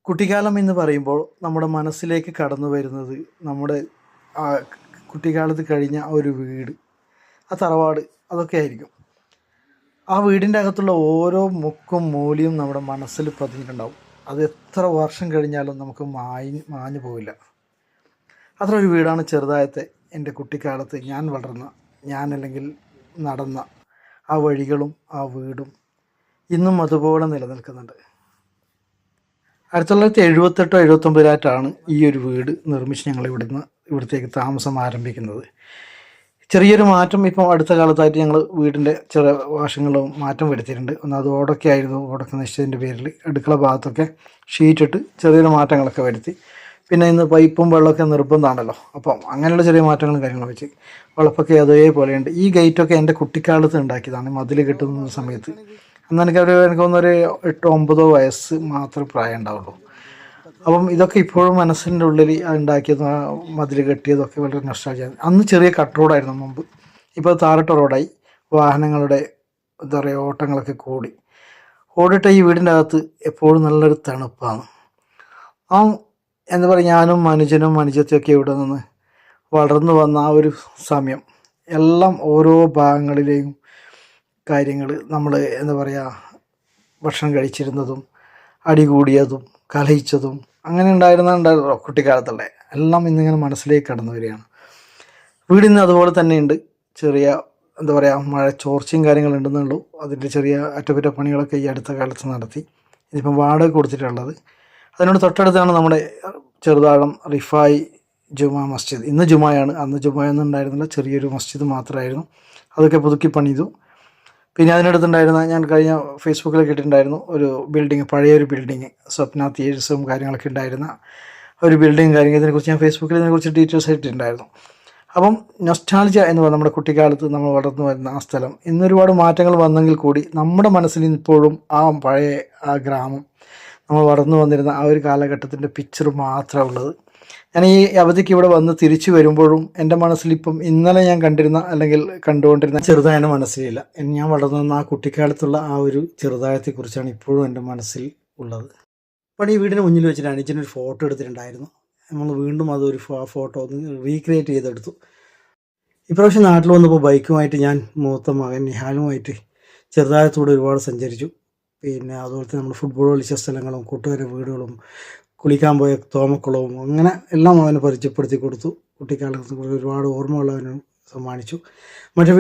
കുട്ടിക്കാലം എന്ന് പറയുമ്പോൾ നമ്മുടെ മനസ്സിലേക്ക് കടന്നു വരുന്നത് നമ്മുടെ ആ കുട്ടിക്കാലത്ത് കഴിഞ്ഞ ആ ഒരു വീട്, ആ തറവാട്, അതൊക്കെ ആയിരിക്കും. ആ വീടിൻ്റെ അകത്തുള്ള ഓരോ മുക്കും മൂലയും നമ്മുടെ മനസ്സിൽ പതിഞ്ഞിട്ടുണ്ടാവും. അത് എത്ര വർഷം കഴിഞ്ഞാലും നമുക്ക് മാഞ്ഞു പോവില്ല. അത്ര ഒരു വീടാണ് ചെറുതായത്തെ എൻ്റെ കുട്ടിക്കാലത്ത് അല്ലെങ്കിൽ നടന്ന ആ വഴികളും ആ വീടും ഇന്നും അതുപോലെ നിലനിൽക്കുന്നുണ്ട്. 1978-79 ഈ ഒരു വീട് നിർമ്മിച്ച് ഞങ്ങൾ ഇവിടത്തേക്ക് താമസം ആരംഭിക്കുന്നത്. ചെറിയൊരു മാറ്റം ഇപ്പം അടുത്ത കാലത്തായിട്ട് ഞങ്ങൾ വീടിൻ്റെ ചെറിയ വശങ്ങളും മാറ്റം വരുത്തിയിട്ടുണ്ട്. അത് ഓടൊക്കെ ആയിരുന്നു. ഓടൊക്കെ നിശ്ചയത്തിൻ്റെ പേരിൽ അടുക്കള ഭാഗത്തൊക്കെ ഷീറ്റിട്ട് ചെറിയൊരു മാറ്റങ്ങളൊക്കെ വരുത്തി. പിന്നെ ഇന്ന് പൈപ്പും വെള്ളമൊക്കെ നിർബന്ധമാണല്ലോ, അപ്പം അങ്ങനെയുള്ള ചെറിയ മാറ്റങ്ങളും കാര്യങ്ങളും വെച്ച് വെള്ളപ്പൊക്കെ അതേപോലെയുണ്ട്. ഈ ഗേറ്റൊക്കെ എൻ്റെ കുട്ടിക്കാലത്ത് ഉണ്ടാക്കിയതാണ്, മതിൽ കെട്ടുന്ന സമയത്ത്. അന്ന് എനിക്ക് തോന്നുന്നൊരു 8-9 വയസ്സ് മാത്രമേ പ്രായം ഉണ്ടാവുള്ളൂ. അപ്പം ഇതൊക്കെ ഇപ്പോഴും മനസ്സിൻ്റെ ഉള്ളിൽ ഉണ്ടാക്കിയത്, മതിൽ കെട്ടിയതൊക്കെ വളരെ നൊസ്റ്റാൾജിയാണ്. അന്ന് ചെറിയ കട്ട് റോഡായിരുന്നു മുമ്പ്, ഇപ്പോൾ താറിട്ട റോഡായി. വാഹനങ്ങളുടെ എന്താ പറയുക ഓട്ടങ്ങളൊക്കെ കൂടി. ഓടിട്ട ഈ വീടിൻ്റെ അകത്ത് എപ്പോഴും നല്ലൊരു തണുപ്പാണ്. എന്താ പറയുക, ഞാനും അനുജത്തിയൊക്കെ ഇവിടെ നിന്ന് വളർന്നു വന്ന ആ ഒരു സമയം എല്ലാം ഓരോ ഭാഗങ്ങളിലെയും കാര്യങ്ങൾ നമ്മൾ എന്താ പറയുക ഭക്ഷണം കഴിച്ചിരുന്നതും അടികൂടിയതും കലഹിച്ചതും അങ്ങനെ ഉണ്ടായിരുന്നോ കുട്ടിക്കാലത്തുള്ള എല്ലാം ഇന്നിങ്ങനെ മനസ്സിലേക്ക് കടന്നു വരികയാണ്. വീടിന്ന് അതുപോലെ തന്നെയുണ്ട്. ചെറിയ എന്താ പറയുക മഴ ചോർച്ചയും കാര്യങ്ങളുണ്ടെന്നുള്ളൂ. അതിൻ്റെ ചെറിയ അറ്റകുറ്റപ്പണികളൊക്കെ ഈ അടുത്ത കാലത്ത് നടത്തി. ഇതിപ്പം വാടക കൊടുത്തിട്ടുള്ളത്. അതിനോട് തൊട്ടടുത്താണ് നമ്മുടെ ചെറുതാഴം റിഫായി ജുമാ മസ്ജിദ്. ഇന്ന് ജുമായാണ്, അന്ന് ജുമായൊന്നും ഉണ്ടായിരുന്നില്ല. ചെറിയൊരു മസ്ജിദ് മാത്രമായിരുന്നു. അതൊക്കെ പുതുക്കി പണിതു. പിന്നെ അതിനടുത്തുണ്ടായിരുന്ന, ഞാൻ കഴിഞ്ഞ ഫേസ്ബുക്കിലൊക്കെ ഇട്ടിട്ടുണ്ടായിരുന്നു, ഒരു ബിൽഡിങ്, പഴയൊരു ബിൽഡിങ്, സ്വപ്ന തിയേറ്റേഴ്സും കാര്യങ്ങളൊക്കെ ഉണ്ടായിരുന്ന ഒരു ബിൽഡിങ് ഇതിനെക്കുറിച്ച് ഞാൻ ഫേസ്ബുക്കിൽ ഇതിനെക്കുറിച്ച് ഡീറ്റെയിൽസ് ഇട്ടിട്ടുണ്ടായിരുന്നു. അപ്പം നൊസ്റ്റാൾജിയ എന്ന് പറയുന്നത് നമ്മുടെ കുട്ടിക്കാലത്ത് നമ്മൾ വളർന്നു വരുന്ന ആ സ്ഥലം ഇന്നൊരുപാട് മാറ്റങ്ങൾ വന്നെങ്കിൽ കൂടി നമ്മുടെ മനസ്സിൽ ഇപ്പോഴും ആ പഴയ ആ ഗ്രാമം, നമ്മൾ വളർന്നു വന്നിരുന്ന ആ ഒരു കാലഘട്ടത്തിൻ്റെ പിക്ചർ മാത്രമേ ഉള്ളത്. ഞാൻ ഈ അവധിക്ക് ഇവിടെ വന്ന് തിരിച്ചു വരുമ്പോഴും എൻ്റെ മനസ്സിലിപ്പം ഇന്നലെ ഞാൻ കണ്ടിരുന്ന അല്ലെങ്കിൽ കണ്ടുകൊണ്ടിരുന്ന ചെറുതായ മനസ്സിലില്ല. ഞാൻ വളർന്നു വന്ന ആ കുട്ടിക്കാലത്തുള്ള ആ ഒരു ചെറുതായത്തെക്കുറിച്ചാണ് ഇപ്പോഴും എൻ്റെ മനസ്സിൽ ഉള്ളത്. അപ്പോൾ ഈ വീടിന് മുന്നിൽ വെച്ചിട്ട് അനുജനൊരു ഫോട്ടോ എടുത്തിട്ടുണ്ടായിരുന്നു. നമ്മൾ വീണ്ടും അതൊരു ഫോട്ടോ ഒന്ന് റീക്രിയേറ്റ് ചെയ്തെടുത്തു. ഇപ്രാവശ്യം നാട്ടിൽ വന്നപ്പോൾ ബൈക്കുമായിട്ട് ഞാൻ മൂത്ത മകൻ നിഹാലുമായിട്ട് ചെറുതായത്തൂടെ ഒരുപാട് സഞ്ചരിച്ചു. പിന്നെ അതുപോലെ തന്നെ നമ്മൾ ഫുട്ബോൾ കളിച്ച സ്ഥലങ്ങളും കൂട്ടുകാരുടെ വീടുകളും കുളിക്കാൻ പോയ തോമക്കുളവും അങ്ങനെ എല്ലാം അവന് പരിചയപ്പെടുത്തി കൊടുത്തു. കുട്ടിക്കാലത്ത് ഒരുപാട് ഓർമ്മകൾ അവന് സമ്മാനിച്ചു. മറ്റു